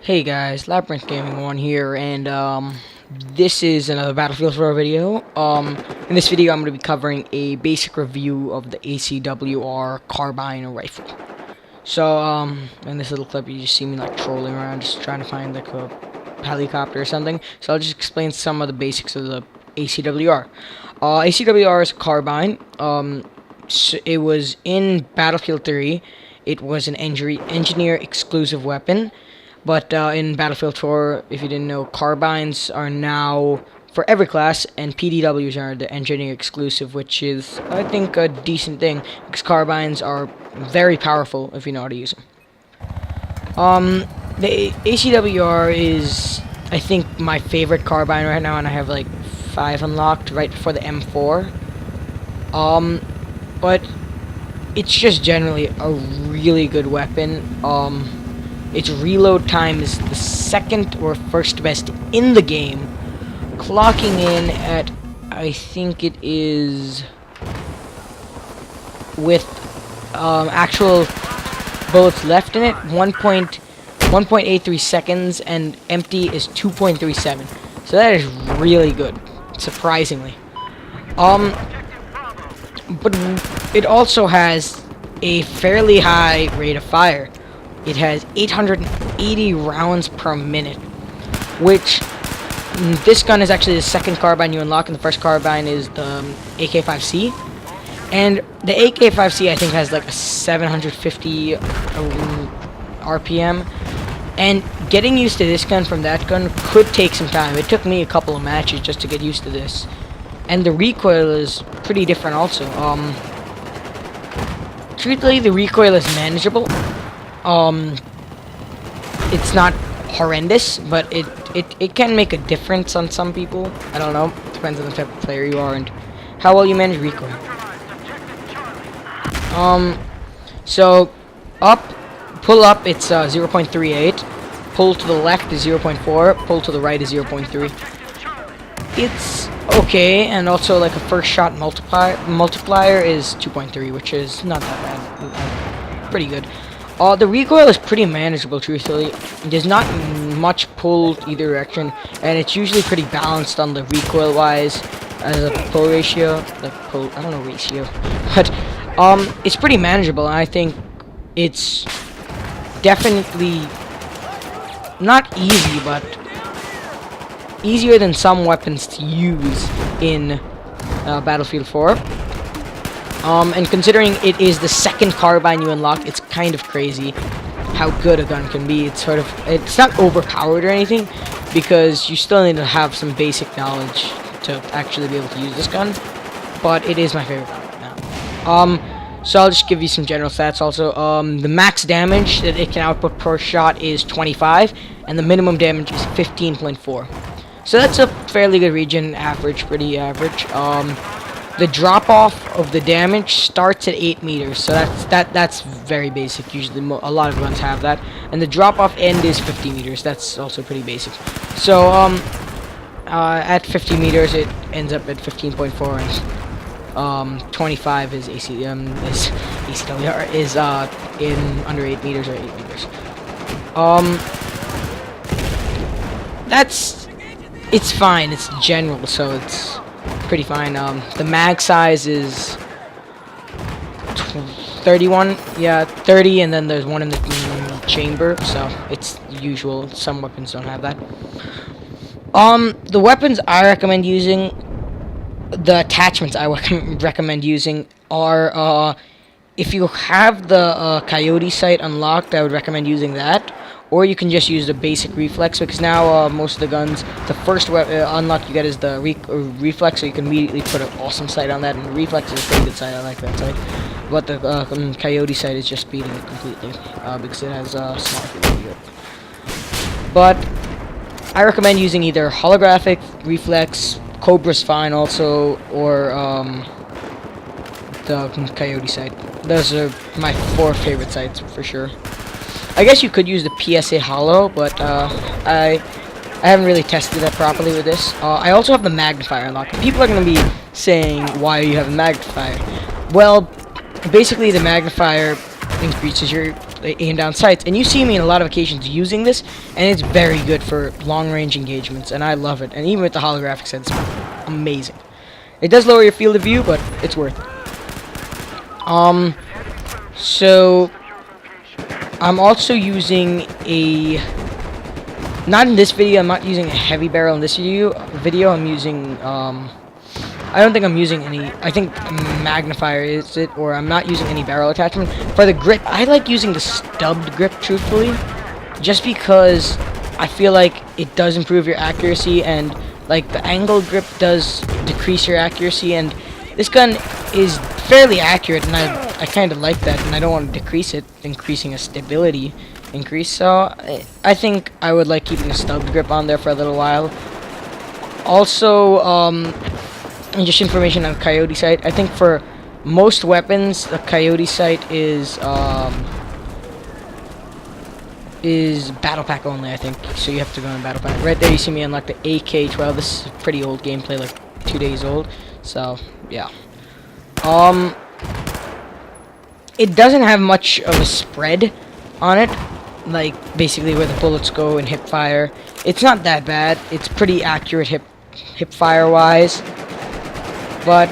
Hey guys, Labyrinth Gaming 1 here, and this is another Battlefield 4 video. In this video I'm going to be covering a basic review of the Acw-r carbine rifle. So, in this little clip you just see me like trolling around, just trying to find like a helicopter or something. So I'll just explain some of the basics of the Acw-r. Acw-r is a carbine. So it was in Battlefield 3. It was an engineer exclusive weapon. But in Battlefield 4, if you didn't know, carbines are now for every class, and PDWs are the engineer exclusive, which is, I think, a decent thing, because carbines are very powerful if you know how to use them. The Acw-r is, I think, my favorite carbine right now, and I have like 5 unlocked right before the M4. But it's just generally a really good weapon. Its reload time is the second or first best in the game, clocking in at, I think it is, with actual bullets left in it, 1.83 seconds, and empty is 2.37. So that is really good, surprisingly. But it also has a fairly high rate of fire. It has 880 rounds per minute, which this gun is actually the second carbine you unlock, and the first carbine is the AK-5C. And the AK-5C, I think, has like a 750 RPM. And getting used to this gun from that gun could take some time. It took me a couple of matches just to get used to this. And the recoil is pretty different also. Truthfully, the recoil is manageable. It's not horrendous, but it can make a difference on some people. I don't know. Depends on the type of player you are and how well you manage recoil. So pull up, it's 0.38. Pull to the left is 0.4. Pull to the right is 0.3. It's okay, and also like a first shot multiplier is 2.3, which is not that bad. Pretty good. The recoil is pretty manageable, truthfully. There's not much pull either direction, and it's usually pretty balanced on the recoil-wise as a pull ratio. Like pull, I don't know ratio, but it's pretty manageable, and I think it's definitely not easy, but easier than some weapons to use in Battlefield 4. And considering it is the second carbine you unlock, it's kind of crazy how good a gun can be. It's not overpowered or anything, because you still need to have some basic knowledge to actually be able to use this gun. But it is my favorite gun right now. So I'll just give you some general stats also. The max damage that it can output per shot is 25, and the minimum damage is 15.4. So that's a fairly good region, average, pretty average. The drop-off of the damage starts at 8 meters, so that's very basic. Usually, a lot of guns have that. And the drop-off end is 50 meters. That's also pretty basic. So, at 50 meters, it ends up at 15.4, and 25 is Acw-r is in under 8 meters or 8 meters. It's fine. It's general, so it's pretty fine. The mag size is 31, yeah, 30, and then there's one in the chamber, so it's usual. Some weapons don't have that. The weapons I recommend using, the attachments I recommend using are, if you have the Coyote sight unlocked, I would recommend using that. Or you can just use the basic reflex, because now most of the guns, the first unlock you get is the reflex, so you can immediately put an awesome sight on that, and the reflex is a pretty good sight. I like that sight. But the Coyote sight is just beating it completely, because it has smart video. But I recommend using either holographic, reflex, Cobra's fine also, or the Coyote sight. Those are my 4 favorite sights for sure. I guess you could use the PSA Holo, but I haven't really tested that properly with this. I also have the magnifier unlocked. People are going to be saying, why do you have a magnifier? Well, basically the magnifier increases your the aim down sights. And you see me in a lot of occasions using this, and it's very good for long-range engagements, and I love it. And even with the holographics, it's amazing. It does lower your field of view, but it's worth it. So I'm also using a, not in this video, I'm not using a heavy barrel in this video. I'm using, I don't think I'm using any, I think magnifier is it, or I'm not using any barrel attachment. For the grip, I like using the stubbed grip, truthfully, just because I feel like it does improve your accuracy, and like the angled grip does decrease your accuracy, and this gun is fairly accurate, and I kind of like that, and I don't want to decrease it, increasing a stability increase. So I think I would like keeping a stubbed grip on there for a little while. Also, and just information on Coyote sight. I think for most weapons, the Coyote sight is battle pack only, I think. So you have to go in battle pack. Right there, you see me unlock the AK-12. This is pretty old gameplay, like 2 days old. So yeah. It doesn't have much of a spread on it, like basically where the bullets go and hip fire. It's not that bad. It's pretty accurate hip fire wise, but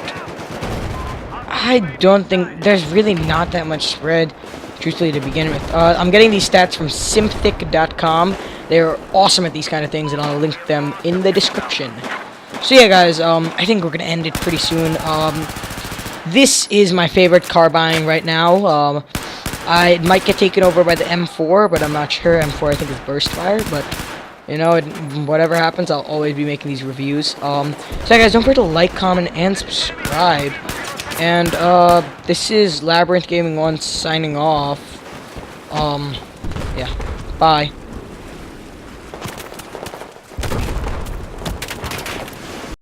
I don't think there's really not that much spread, truthfully, to begin with. I'm getting these stats from synthic.com. They're awesome at these kind of things, and I'll link them in the description. So yeah, guys, I think we're gonna end it pretty soon. This is my favorite carbine right now. I might get taken over by the M4, but I'm not sure. M4, I think, is burst fire, but you know, whatever happens, I'll always be making these reviews. So yeah, guys, don't forget to like, comment, and subscribe. And this is Labyrinth Gaming 1 signing off. Yeah, bye.